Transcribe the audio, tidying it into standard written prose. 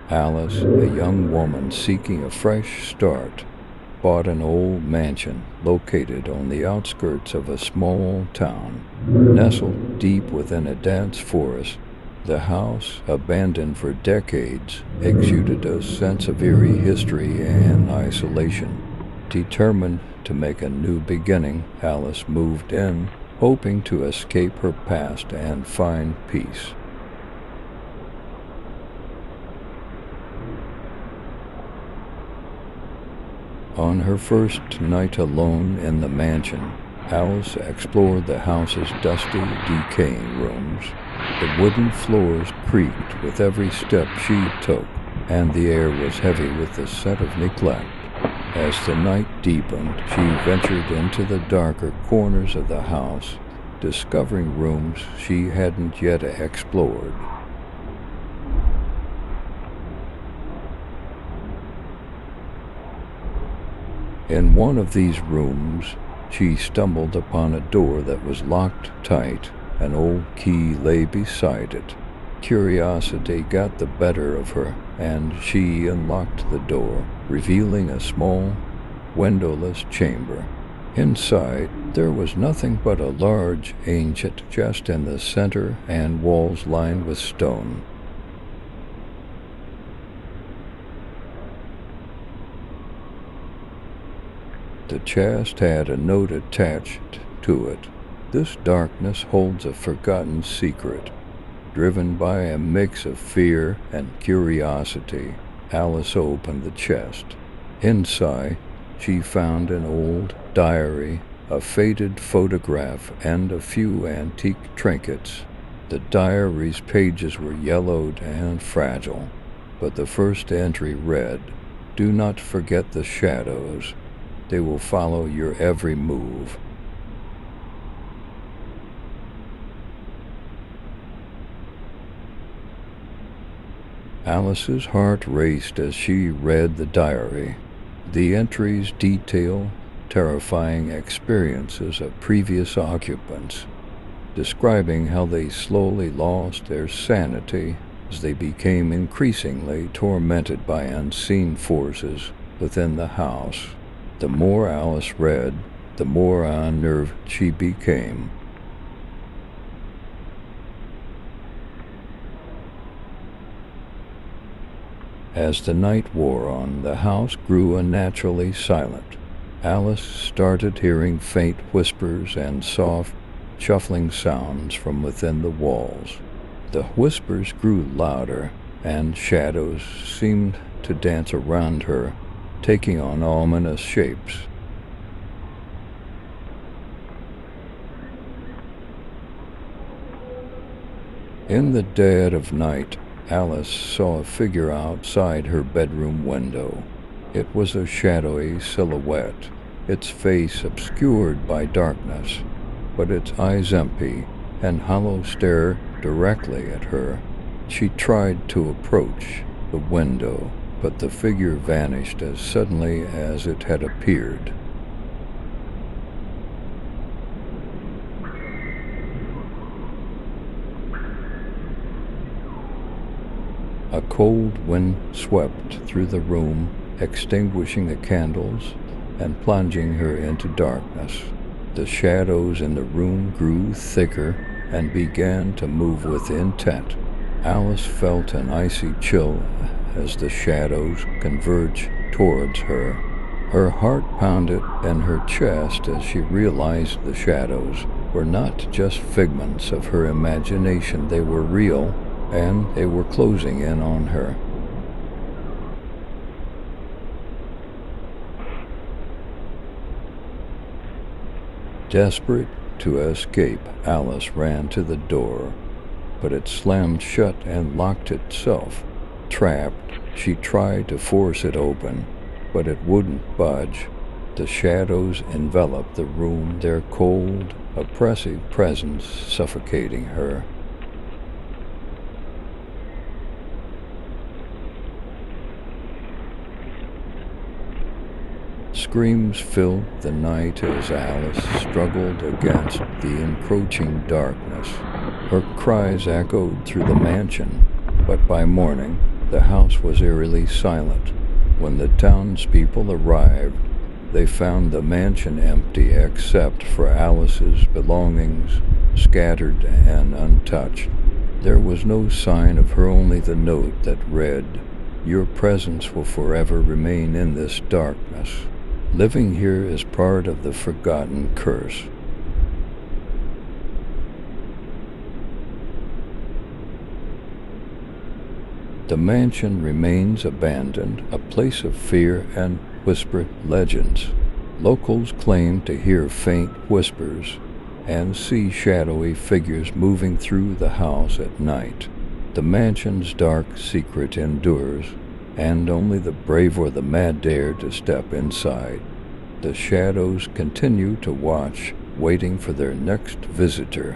Alice, a young woman seeking a fresh start, bought an old mansion located on the outskirts of a small town. Nestled deep within a dense forest, the house, abandoned for decades, exuded a sense of eerie history and isolation. Determined to make a new beginning, Alice moved in, hoping to escape her past and find peace. On her first night alone in the mansion, Alice explored the house's dusty, decaying rooms. The wooden floors creaked with every step she took, and the air was heavy with the scent of neglect. As the night deepened, she ventured into the darker corners of the house, discovering rooms she hadn't yet explored. In one of these rooms, she stumbled upon a door that was locked tight. An old key lay beside it. Curiosity got the better of her, and she unlocked the door, revealing a small, windowless chamber. Inside, there was nothing but a large, ancient chest in the center and walls lined with stone. The chest had a note attached to it. This darkness holds a forgotten secret. Driven by a mix of fear and curiosity, Alice opened the chest. Inside, she found an old diary, a faded photograph, and a few antique trinkets. The diary's pages were yellowed and fragile, but the first entry read, "Do not forget the shadows. They will follow your every move." Alice's heart raced as she read the diary. The entries detail terrifying experiences of previous occupants, describing how they slowly lost their sanity as they became increasingly tormented by unseen forces within the house. The more Alice read, the more unnerved she became. As the night wore on, the house grew unnaturally silent. Alice started hearing faint whispers and soft, shuffling sounds from within the walls. The whispers grew louder, and shadows seemed to dance around her, taking on ominous shapes. In the dead of night, Alice saw a figure outside her bedroom window. It was a shadowy silhouette, its face obscured by darkness, but its eyes empty and hollow stare directly at her. She tried to approach the window, but the figure vanished as suddenly as it had appeared. A cold wind swept through the room, extinguishing the candles and plunging her into darkness. The shadows in the room grew thicker and began to move with intent. Alice felt an icy chill as the shadows converged towards her. Her heart pounded in her chest as she realized the shadows were not just figments of her imagination, they were real, and they were closing in on her. Desperate to escape, Alice ran to the door, but it slammed shut and locked itself. Trapped, she tried to force it open, but it wouldn't budge. The shadows enveloped the room, their cold, oppressive presence suffocating her. Screams filled the night as Alice struggled against the encroaching darkness. Her cries echoed through the mansion, but by morning the house was eerily silent. When the townspeople arrived, they found the mansion empty except for Alice's belongings, scattered and untouched. There was no sign of her, only the note that read, "Your presence will forever remain in this darkness. Living here is part of the forgotten curse." The mansion remains abandoned, a place of fear and whispered legends. Locals claim to hear faint whispers and see shadowy figures moving through the house at night. The mansion's dark secret endures, and only the brave or the mad dare to step inside. The shadows continue to watch, waiting for their next visitor.